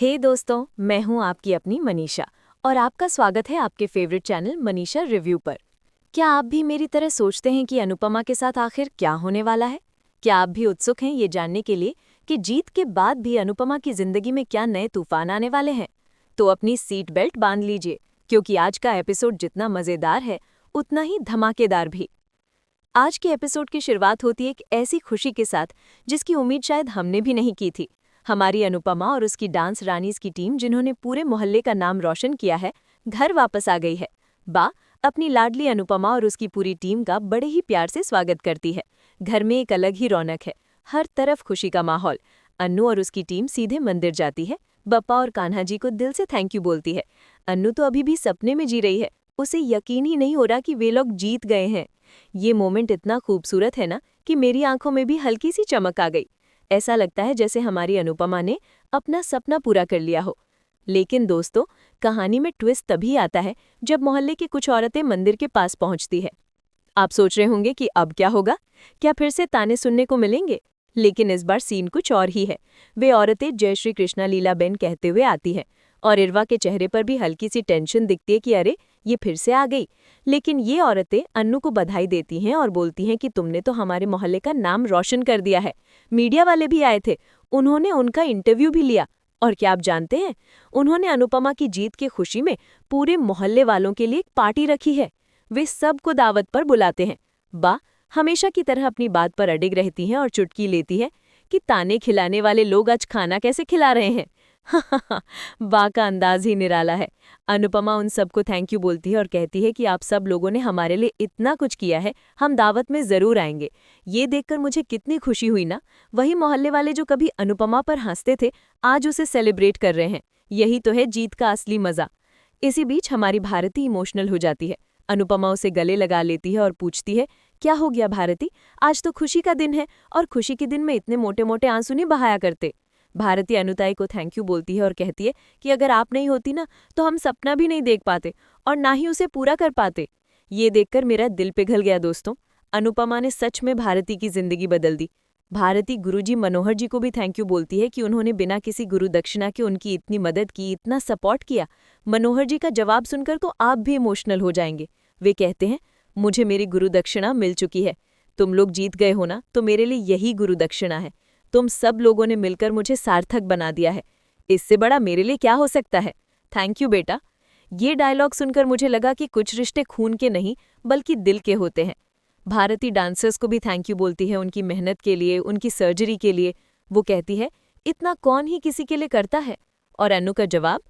हे दोस्तों, मैं हूं आपकी अपनी मनीषा और आपका स्वागत है आपके फेवरेट चैनल मनीषा रिव्यू पर। क्या आप भी मेरी तरह सोचते हैं कि अनुपमा के साथ आखिर क्या होने वाला है? क्या आप भी उत्सुक हैं ये जानने के लिए कि जीत के बाद भी अनुपमा की जिंदगी में क्या नए तूफान आने वाले हैं? तो अपनी सीट बेल्ट बांध लीजिए, क्योंकि आज का एपिसोड जितना मजेदार है उतना ही धमाकेदार भी। आज के एपिसोड की शुरुआत होती है एक ऐसी खुशी के साथ जिसकी उम्मीद शायद हमने भी नहीं की थी। हमारी अनुपमा और उसकी डांस रानीज की टीम, जिन्होंने पूरे मोहल्ले का नाम रोशन किया है, घर वापस आ गई है। बा अपनी लाडली अनुपमा और उसकी पूरी टीम का बड़े ही प्यार से स्वागत करती है। घर में एक अलग ही रौनक है, हर तरफ खुशी का माहौल। अन्नू और उसकी टीम सीधे मंदिर जाती है, बप्पा और कान्हा जी को दिल से थैंक यू बोलती है। अन्नू तो अभी भी सपने में जी रही है, उसे यकीन ही नहीं हो रहा कि वे लोग जीत गए हैं। ये मोमेंट इतना खूबसूरत है ना कि मेरी आंखों में भी हल्की सी चमक आ गई। ऐसा लगता है जैसे हमारी अनुपमा ने अपना सपना पूरा कर लिया हो। लेकिन दोस्तों, कहानी में ट्विस्ट तभी आता है जब मोहल्ले की कुछ औरतें मंदिर के पास पहुंचती है। आप सोच रहे होंगे कि अब क्या होगा, क्या फिर से ताने सुनने को मिलेंगे? लेकिन इस बार सीन कुछ और ही है। वे औरतें जय श्री कृष्णा लीला बेन कहते हुए आती हैं और इरवा के चेहरे पर भी हल्की सी टेंशन दिखती है कि अरे ये फिर से आ गई। लेकिन ये औरतें अन्नू को बधाई देती हैं और बोलती हैं कि तुमने तो हमारे मोहल्ले का नाम रोशन कर दिया है। मीडिया वाले भी आए थे, उन्होंने उनका इंटरव्यू भी लिया। और क्या आप जानते हैं, उन्होंने अनुपमा की जीत की खुशी में पूरे मोहल्ले वालों के लिए एक पार्टी रखी है। वे सबको दावत पर बुलाते हैं। बा हमेशा की तरह अपनी बात पर अडिग रहती हैं और चुटकी लेती है कि ताने खिलाने वाले लोग आज खाना कैसे खिला रहे हैं। बा का अंदाज ही निराला है। अनुपमा उन सबको थैंक यू बोलती है और कहती है कि आप सब लोगों ने हमारे लिए इतना कुछ किया है, हम दावत में जरूर आएंगे। ये देखकर मुझे कितनी खुशी हुई ना। वही मोहल्ले वाले जो कभी अनुपमा पर हंसते थे, आज उसे सेलिब्रेट कर रहे हैं। यही तो है जीत का असली मजा। इसी बीच हमारी भारती इमोशनल हो जाती है। अनुपमा उसे गले लगा लेती है और पूछती है, क्या हो गया भारती, आज तो खुशी का दिन है और खुशी के दिन में इतने मोटे मोटे आंसू नहीं बहाया करते। भारती अनुताई को थैंक यू बोलती है और कहती है कि अगर आप नहीं होती ना तो हम सपना भी नहीं देख पाते और ना ही उसे पूरा कर पाते। ये देखकर मेरा दिल पिघल गया दोस्तों। अनुपमा ने सच में भारती की जिंदगी बदल दी। भारती गुरुजी मनोहर जी को भी थैंक यू बोलती है कि उन्होंने बिना किसी गुरु दक्षिणा के उनकी इतनी मदद की, इतना सपोर्ट किया। मनोहर जी का जवाब सुनकर तो आप भी इमोशनल हो जाएंगे। वे कहते हैं, मुझे मेरी गुरु दक्षिणा मिल चुकी है। तुम लोग जीत गए हो ना, तो मेरे लिए यही गुरु दक्षिणा है। तुम सब लोगों ने मिलकर मुझे सार्थक बना दिया है। इससे बड़ा मेरे लिए क्या हो सकता है। थैंक यू बेटा। ये डायलॉग सुनकर मुझे लगा कि कुछ रिश्ते खून के नहीं बल्कि दिल के होते हैं। भारती डांसर्स को भी थैंक यू बोलती है उनकी मेहनत के लिए, उनकी सर्जरी के लिए। वो कहती है, इतना कौन ही किसी के लिए करता है। और अन्नू का जवाब,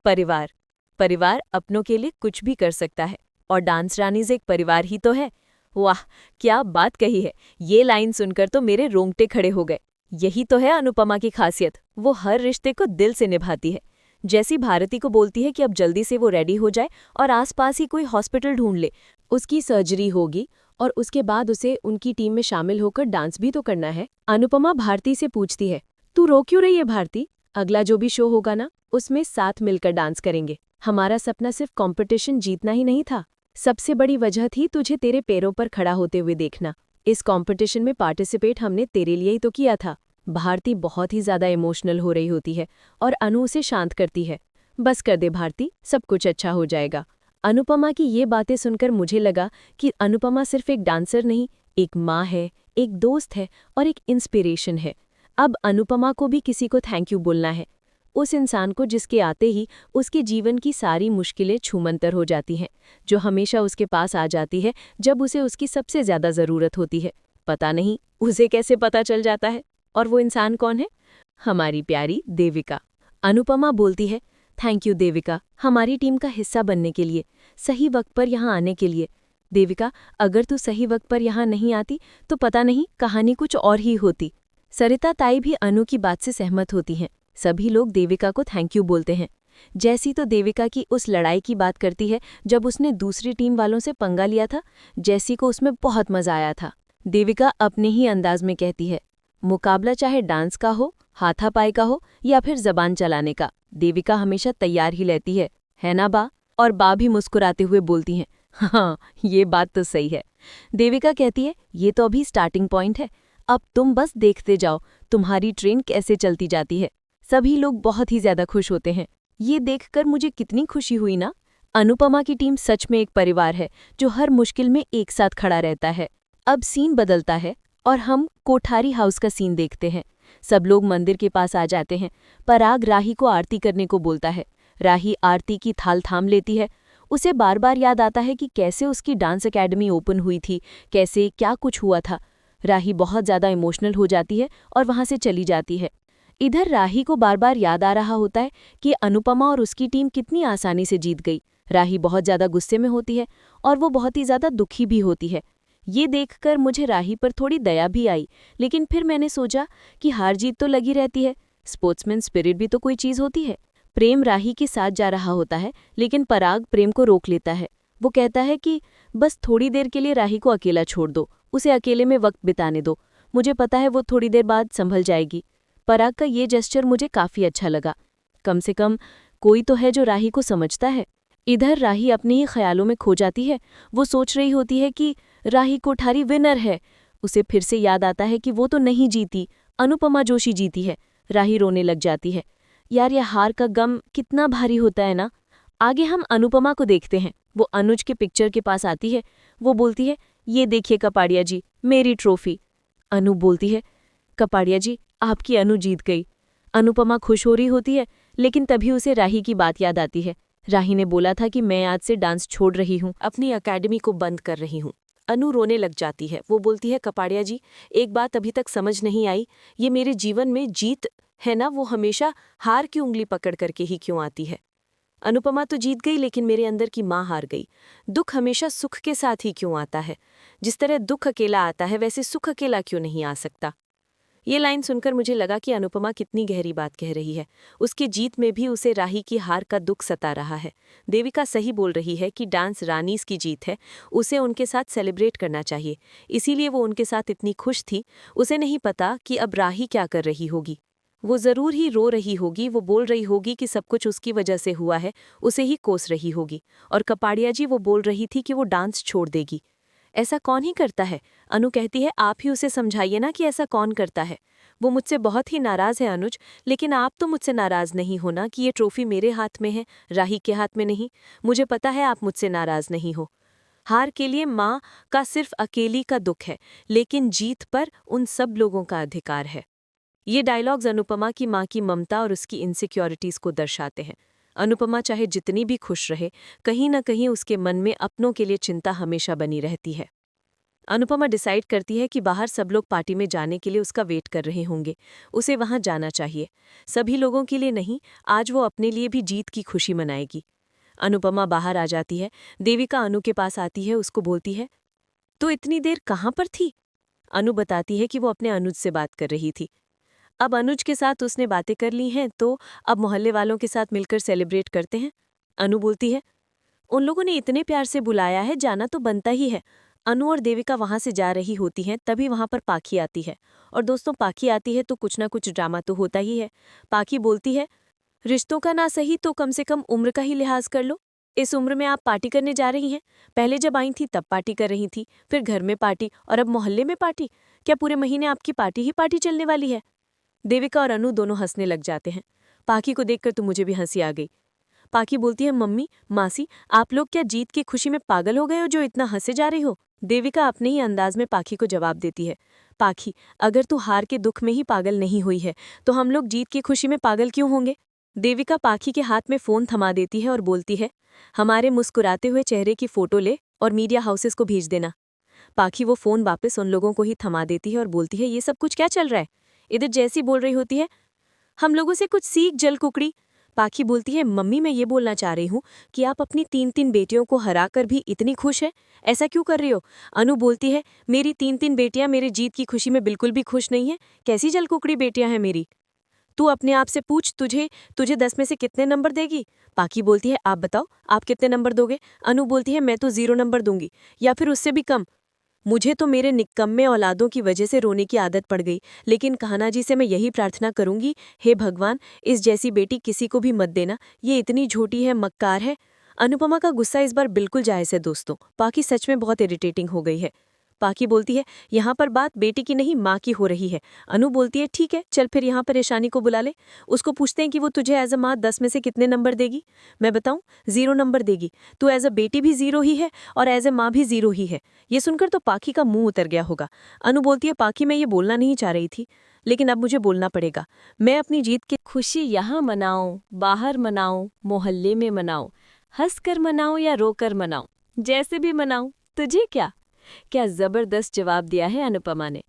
परिवार। परिवार अपनों के लिए कुछ भी कर सकता है और डांस रानीज एक परिवार ही तो है। वाह, क्या बात कही है। ये लाइन सुनकर तो मेरे रोंगटे खड़े हो गए। यही तो है अनुपमा की खासियत, वो हर रिश्ते को दिल से निभाती है। जैसी भारती को बोलती है कि अब जल्दी से वो रेडी हो जाए और आसपास ही कोई हॉस्पिटल ढूंढ ले, उसकी सर्जरी होगी और उसके बाद उसे उनकी टीम में शामिल होकर डांस भी तो करना है। अनुपमा भारती से पूछती है, तू रो क्यों रही है भारती? अगला जो भी शो होगा ना, उसमें साथ मिलकर डांस करेंगे। हमारा सपना सिर्फ कॉम्पिटिशन जीतना ही नहीं था, सबसे बड़ी वजह थी तुझे तेरे पैरों पर खड़ा होते हुए देखना। इस कंपटीशन में पार्टिसिपेट हमने तेरे लिए ही तो किया था। भारती बहुत ही ज्यादा इमोशनल हो रही होती है और अनु उसे शांत करती है। बस कर दे भारती, सब कुछ अच्छा हो जाएगा। अनुपमा की ये बातें सुनकर मुझे लगा कि अनुपमा सिर्फ एक डांसर नहीं, एक माँ है, एक दोस्त है और एक इंस्पिरेशन है। अब अनुपमा को भी किसी को थैंक यू बोलना है, उस इंसान को जिसके आते ही उसके जीवन की सारी मुश्किलें छूमंतर हो जाती हैं, जो हमेशा उसके पास आ जाती है जब उसे उसकी सबसे ज्यादा ज़रूरत होती है। पता नहीं उसे कैसे पता चल जाता है। और वो इंसान कौन है? हमारी प्यारी देविका। अनुपमा बोलती है, थैंक यू देविका, हमारी टीम का हिस्सा बनने के लिए, सही वक्त पर यहाँ आने के लिए। देविका, अगर तू सही वक्त पर यहाँ नहीं आती तो पता नहीं कहानी कुछ और ही होती। सरिता ताई भी अनु की बात से सहमत होती हैं। सभी लोग देविका को थैंक यू बोलते हैं। जैसी तो देविका की उस लड़ाई की बात करती है जब उसने दूसरी टीम वालों से पंगा लिया था। जैसी को उसमें बहुत मजा आया था। देविका अपने ही अंदाज में कहती है, मुकाबला चाहे डांस का हो, हाथापाई का हो या फिर जबान चलाने का, देविका हमेशा तैयार ही रहती है ना बा? और बा भी मुस्कुराते हुए बोलती हैं, हाँ ये बात तो सही है। देविका कहती है, ये तो अभी स्टार्टिंग पॉइंट है, अब तुम बस देखते जाओ तुम्हारी ट्रेन कैसे चलती जाती है। सभी लोग बहुत ही ज्यादा खुश होते हैं। ये देखकर मुझे कितनी खुशी हुई ना। अनुपमा की टीम सच में एक परिवार है जो हर मुश्किल में एक साथ खड़ा रहता है। अब सीन बदलता है और हम कोठारी हाउस का सीन देखते हैं। सब लोग मंदिर के पास आ जाते हैं। पराग राही को आरती करने को बोलता है। राही आरती की थाल थाम लेती है। उसे बार बार याद आता है कि कैसे उसकी डांस एकेडमी ओपन हुई थी, कैसे क्या कुछ हुआ था। राही बहुत ज्यादा इमोशनल हो जाती है और वहां से चली जाती है। इधर राही को बार बार याद आ रहा होता है कि अनुपमा और उसकी टीम कितनी आसानी से जीत गई। राही बहुत ज्यादा गुस्से में होती है और वो बहुत ही ज्यादा दुखी भी होती है। ये देखकर मुझे राही पर थोड़ी दया भी आई, लेकिन फिर मैंने सोचा कि हार जीत तो लगी रहती है, स्पोर्ट्समैन स्पिरिट भी तो कोई चीज होती है। प्रेम राही के साथ जा रहा होता है, लेकिन पराग प्रेम को रोक लेता है। वो कहता है कि बस थोड़ी देर के लिए राही को अकेला छोड़ दो, उसे अकेले में वक्त बिताने दो, मुझे पता है वो थोड़ी देर बाद संभल जाएगी। पराग का ये जेस्चर मुझे काफी अच्छा लगा। कम से कम कोई तो है जो राही को समझता है। इधर राही अपने ही ख्यालों में खो जाती है। वो सोच रही होती है कि राही कोठारी विनर है। उसे फिर से याद आता है कि वो तो नहीं जीती, अनुपमा जोशी जीती है। राही रोने लग जाती है। यार, यह हार का गम कितना भारी होता है ना। आगे हम अनुपमा को देखते हैं। वो अनुज के पिक्चर के पास आती है। वो बोलती है, ये देखिए कपाड़िया जी, मेरी ट्रॉफी। अनु बोलती है, कपाड़िया जी, आपकी अनु जीत गई। अनुपमा खुश हो रही होती है, लेकिन तभी उसे राही की बात याद आती है। राही ने बोला था कि मैं आज से डांस छोड़ रही हूँ, अपनी एकेडमी को बंद कर रही हूँ। अनु रोने लग जाती है। वो बोलती है, कपाड़िया जी, एक बात अभी तक समझ नहीं आई, ये मेरे जीवन में जीत है ना, वो हमेशा हार की उंगली पकड़ करके ही क्यों आती है। अनुपमा तो जीत गई, लेकिन मेरे अंदर की माँ हार गई। दुख हमेशा सुख के साथ ही क्यों आता है। जिस तरह दुख अकेला आता है, वैसे सुख अकेला क्यों नहीं आ सकता। ये लाइन सुनकर मुझे लगा कि अनुपमा कितनी गहरी बात कह रही है। उसकी जीत में भी उसे राही की हार का दुख सता रहा है। देविका सही बोल रही है कि डांस रानीज की जीत है, उसे उनके साथ सेलिब्रेट करना चाहिए। इसीलिए वो उनके साथ इतनी खुश थी। उसे नहीं पता कि अब राही क्या कर रही होगी। वो जरूर ही रो रही होगी, वो बोल रही होगी कि सब कुछ उसकी वजह से हुआ है, उसे ही कोस रही होगी। और कपाड़िया जी वो बोल रही थी कि वो डांस छोड़ देगी। ऐसा कौन ही करता है। अनु कहती है, आप ही उसे समझाइए ना कि ऐसा कौन करता है। वो मुझसे बहुत ही नाराज है अनुज, लेकिन आप तो मुझसे नाराज नहीं होना कि ये ट्रॉफी मेरे हाथ में है, राही के हाथ में नहीं। मुझे पता है आप मुझसे नाराज नहीं हो। हार के लिए माँ का सिर्फ अकेली का दुख है, लेकिन जीत पर उन सब लोगों का अधिकार है। ये डायलॉग्स अनुपमा की माँ की ममता और उसकी इनसिक्योरिटीज को दर्शाते हैं। अनुपमा चाहे जितनी भी खुश रहे, कहीं न कहीं उसके मन में अपनों के लिए चिंता हमेशा बनी रहती है। अनुपमा डिसाइड करती है कि बाहर सब लोग पार्टी में जाने के लिए उसका वेट कर रहे होंगे, उसे वहां जाना चाहिए। सभी लोगों के लिए नहीं, आज वो अपने लिए भी जीत की खुशी मनाएगी। अनुपमा बाहर आ जाती है। देविका अनु के पास आती है, उसको बोलती है, तो इतनी देर कहाँ पर थी। अनु बताती है कि वो अपने अनुज से बात कर रही थी। अब अनुज के साथ उसने बातें कर ली हैं, तो अब मोहल्ले वालों के साथ मिलकर सेलिब्रेट करते हैं। अनु बोलती है, उन लोगों ने इतने प्यार से बुलाया है, जाना तो बनता ही है। अनु और देविका वहां से जा रही होती हैं, तभी वहां पर पाखी आती है। और दोस्तों, पाखी आती है तो कुछ ना कुछ ड्रामा तो होता ही है। पाखी बोलती है, रिश्तों का ना सही तो कम से कम उम्र का ही लिहाज कर लो। इस उम्र में आप पार्टी करने जा रही हैं। पहले जब आई थी तब पार्टी कर रही थी, फिर घर में पार्टी और अब मोहल्ले में पार्टी। क्या पूरे महीने आपकी पार्टी ही पार्टी चलने वाली है। देविका और अनु दोनों हंसने लग जाते हैं। पाखी को देखकर तो मुझे भी हंसी आ गई। पाखी बोलती है, मम्मी, मासी, आप लोग क्या जीत की खुशी में पागल हो गए हो जो इतना हंसे जा रही हो। देविका अपने ही अंदाज में पाखी को जवाब देती है, पाखी, अगर तू हार के दुख में ही पागल नहीं हुई है तो हम लोग जीत की खुशी में पागल क्यों होंगे। देविका पाखी के हाथ में फोन थमा देती है और बोलती है, हमारे मुस्कुराते हुए चेहरे की फोटो ले और मीडिया हाउसेस को भेज देना। पाखी वो फोन वापस उन लोगों को ही थमा देती है और बोलती है, ये सब कुछ क्या चल रहा है। इधर जैसी बोल रही होती है, हम लोगों से कुछ सीख जल कुकड़ी। पाखी बोलती है, मम्मी, मैं ये बोलना चाह रही हूँ कि आप अपनी 3 बेटियों को हराकर भी इतनी खुश है, ऐसा क्यों कर रही हो। अनु बोलती है, मेरी 3 बेटियां मेरी जीत की खुशी में बिल्कुल भी खुश नहीं है। कैसी जलकुकड़ी बेटियां हैं मेरी। तू अपने आप से पूछ, तुझे तुझे 10 में से कितने नंबर देगी। पाखी बोलती है, आप बताओ, आप कितने नंबर दोगे। अनु बोलती है, मैं तो 0 नंबर दूंगी, या फिर उससे भी कम। मुझे तो मेरे निकम्मे औलादों की वजह से रोने की आदत पड़ गई, लेकिन कान्हा जी से मैं यही प्रार्थना करूंगी, हे भगवान, इस जैसी बेटी किसी को भी मत देना, ये इतनी झूठी है, मक्कार है। अनुपमा का गुस्सा इस बार बिल्कुल जायज़ है दोस्तों। पाखी सच में बहुत इरिटेटिंग हो गई है। पाकी बोलती है, यहाँ पर बात बेटी की नहीं माँ की हो रही है। अनु बोलती है, ठीक है चल फिर यहाँ पर ईशानी को बुला ले। उसको पूछते हैं कि वो तुझे एज अ माँ 10 में से कितने नंबर देगी। मैं बताऊँ, 0 नंबर देगी। तू एज अ बेटी भी 0 ही है और एज ए माँ भी 0 ही है। ये सुनकर तो पाकी का मुंह उतर गया होगा। अनु बोलती है, पाकी मैं ये बोलना नहीं चाह रही थी, लेकिन अब मुझे बोलना पड़ेगा। मैं अपनी जीत की खुशी यहाँ मनाओ, बाहर मनाओ, मोहल्ले में मनाओ, हंसकर मनाओ या रोकर मनाओ, जैसे भी मनाओ, तुझे क्या जबरदस्त जवाब दिया है अनुपमा ने।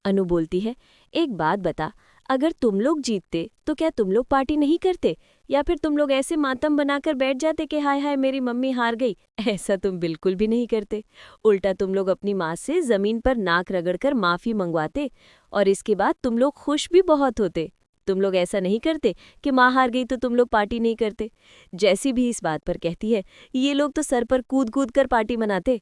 अनु बोलती है, एक बात बता, अगर तुम लोग जीतते तो क्या तुम लोग पार्टी नहीं करते, या फिर तुम लोग ऐसे मातम बनाकर बैठ जाते कि हाय हाय मेरी मम्मी हार गई। ऐसा तुम बिल्कुल भी नहीं करते। उल्टा तुम लोग अपनी माँ से जमीन पर नाक रगड़कर माफी मंगवाते, और इसके बाद तुम लोग खुश भी बहुत होते। तुम लोग ऐसा नहीं करते कि माँ हार गई तो तुम लोग पार्टी नहीं करते। जैसी भी इस बात पर कहती है, ये लोग तो सर पर कूद कूद कर पार्टी मनाते।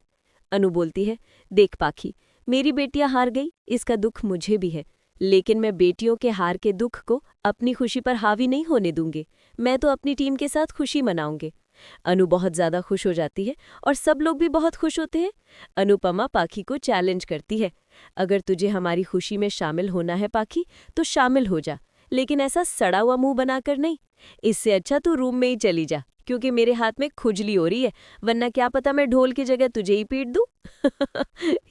अनु बोलती है, देख पाखी, मेरी बेटियां हार गई, इसका दुख मुझे भी है, लेकिन मैं बेटियों के हार के दुख को अपनी खुशी पर हावी नहीं होने दूंगी। मैं तो अपनी टीम के साथ खुशी मनाऊंगी। अनु बहुत ज्यादा खुश हो जाती है और सब लोग भी बहुत खुश होते हैं। अनुपमा पाखी को चैलेंज करती है, अगर तुझे हमारी खुशी में शामिल होना है पाखी, तो शामिल हो जा, लेकिन ऐसा सड़ा हुआ मुंह बनाकर नहीं। इससे अच्छा तू रूम में ही चली जा, क्योंकि मेरे हाथ में खुजली हो रही है, वरना क्या पता मैं ढोल की जगह तुझे ही पीट दूं।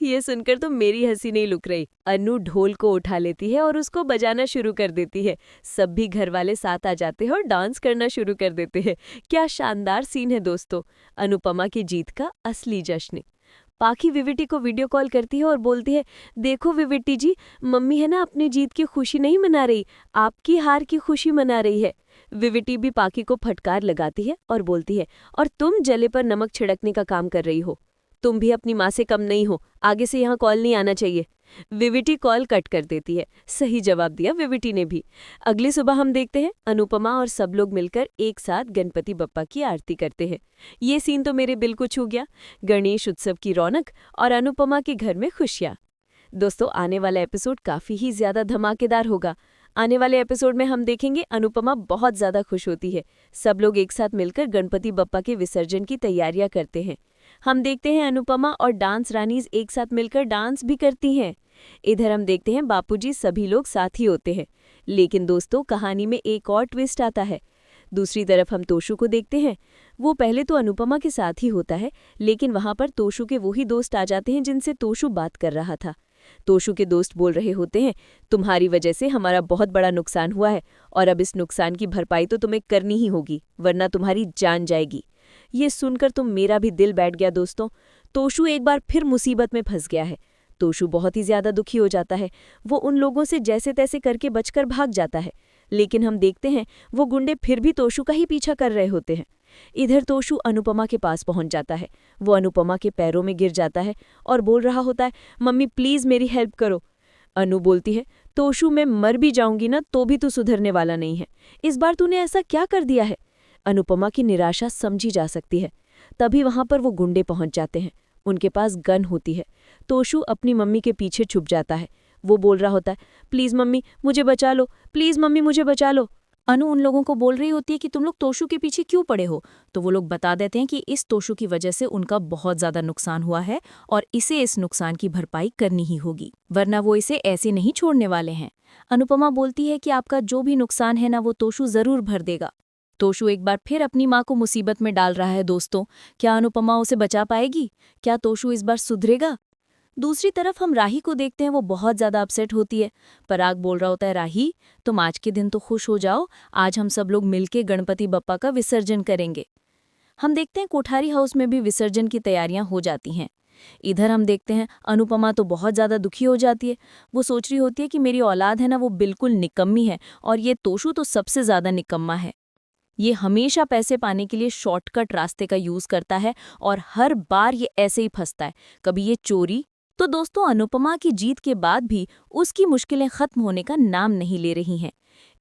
ये सुनकर तो मेरी हंसी नहीं लुक रही। अनु ढोल को उठा लेती है और उसको बजाना शुरू कर देती है। सब भी घर वाले साथ आ जाते हैं और डांस करना शुरू कर देते हैं। क्या शानदार सीन है दोस्तों, अनुपमा की जीत का असली जश्न। पाखी विविटी को वीडियो कॉल करती है और बोलती है, देखो विविटी जी, मम्मी है ना अपनी जीत की खुशी नहीं मना रही, आपकी हार की खुशी मना रही है। विविटी भी पाखी को फटकार लगाती है और बोलती है, और तुम जले पर नमक छिड़कने का काम कर रही हो। तुम भी अपनी माँ से कम नहीं हो, आगे से यहाँ कॉल नहीं आना चाहिए। विविटी कॉल कट कर देती है। सही जवाब दिया विविटी ने भी। अगली सुबह हम देखते हैं अनुपमा और सब लोग मिलकर एक साथ गणपति बप्पा की आरती करते हैं। ये सीन तो मेरे दिल को छू गया। गणेश उत्सव की रौनक और अनुपमा के घर में खुशियाँ। दोस्तों, आने वाला एपिसोड काफ़ी ही ज़्यादा धमाकेदार होगा। आने वाले एपिसोड में हम देखेंगे अनुपमा बहुत ज़्यादा खुश होती है। सब लोग एक साथ मिलकर गणपति बप्पा के विसर्जन की तैयारियां करते हैं। हम देखते हैं अनुपमा और डांस रानीज एक साथ मिलकर डांस भी करती हैं। इधर हम देखते हैं बापूजी सभी लोग साथ ही होते हैं। लेकिन दोस्तों, कहानी में एक और ट्विस्ट आता है। दूसरी तरफ हम तोशु को देखते हैं। वो पहले तो अनुपमा के साथ ही होता है, लेकिन वहां पर तोशु के वही दोस्त आ जाते हैं जिनसे तोशु बात कर रहा था। तोशु के दोस्त बोल रहे होते हैं, तुम्हारी वजह से हमारा बहुत बड़ा नुकसान हुआ है और अब इस नुकसान की भरपाई तो तुम्हें करनी ही होगी, वरना तुम्हारी जान जाएगी। ये सुनकर तो मेरा भी दिल बैठ गया दोस्तों। तोशु एक बार फिर मुसीबत में फंस गया है। तोशु बहुत ही ज्यादा दुखी हो जाता है। वो उन लोगों से जैसे तैसे करके बचकर भाग जाता है, लेकिन हम देखते हैं वो गुंडे फिर भी तोशु का ही पीछा कर रहे होते हैं। इधर तोशु अनुपमा के पास पहुंच जाता है। वो अनुपमा के पैरों में गिर जाता है और बोल रहा होता है, मम्मी प्लीज मेरी हेल्प करो। अनु बोलती है, तोशु मैं मर भी जाऊंगी ना तो भी तू सुधरने वाला नहीं है। इस बार तूने ऐसा क्या कर दिया है? अनुपमा की निराशा समझी जा सकती है। तभी वहां पर वो गुंडे पहुंच जाते हैं। उनके पास गन होती है। तोशु अपनी मम्मी के पीछे छुप जाता है। वो बोल रहा होता है, प्लीज मम्मी मुझे बचा लो, प्लीज मम्मी मुझे बचा लो। अनु उन लोगों को बोल रही होती है कि तुम लोग तोशु के पीछे क्यों पड़े हो, तो वो लोग बता देते हैं कि इस तोशु की वजह से उनका बहुत ज्यादा नुकसान हुआ है और इसे इस नुकसान की भरपाई करनी ही होगी, वरना वो इसे ऐसे नहीं छोड़ने वाले हैं। अनुपमा बोलती है कि आपका जो भी नुकसान है ना वो तोशु जरूर भर देगा। तोशु एक बार फिर अपनी माँ को मुसीबत में डाल रहा है दोस्तों। क्या अनुपमा उसे बचा पाएगी? क्या तोशु इस बार सुधरेगा? दूसरी तरफ हम राही को देखते हैं। वो बहुत ज़्यादा अपसेट होती है। पराग बोल रहा होता है, राही तुम आज के दिन तो खुश हो जाओ, आज हम सब लोग मिलके गणपति बप्पा का विसर्जन करेंगे। हम देखते हैं कोठारी हाउस में भी विसर्जन की तैयारियां हो जाती हैं। इधर हम देखते हैं अनुपमा तो बहुत ज़्यादा दुखी हो जाती है। वो सोच रही होती है कि मेरी औलाद है ना वो बिल्कुल निकम्मी है और ये तोशु तो सबसे ज़्यादा निकम्मा है। ये हमेशा पैसे पाने के लिए शॉर्टकट रास्ते का यूज़ करता है और हर बार ये ऐसे ही फंसता है। कभी ये चोरी। तो दोस्तों, अनुपमा की जीत के बाद भी उसकी मुश्किलें खत्म होने का नाम नहीं ले रही हैं।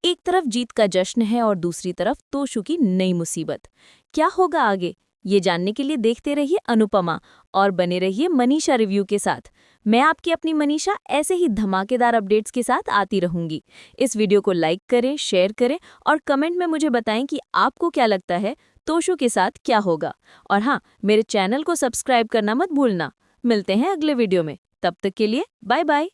एक तरफ जीत का जश्न है और दूसरी तरफ तोशु की नई मुसीबत। क्या होगा आगे, ये जानने के लिए देखते रहिए अनुपमा और बने रहिए मनीषा रिव्यू के साथ। मैं आपकी अपनी मनीषा ऐसे ही धमाकेदार अपडेट्स के साथ आती रहूंगी। इस वीडियो को लाइक करें, शेयर करें और कमेंट में मुझे बताएं कि आपको क्या लगता है तोशु के साथ क्या होगा। और हाँ, मेरे चैनल को सब्सक्राइब करना मत भूलना। मिलते हैं अगले वीडियो में। तब तक के लिए बाय बाय।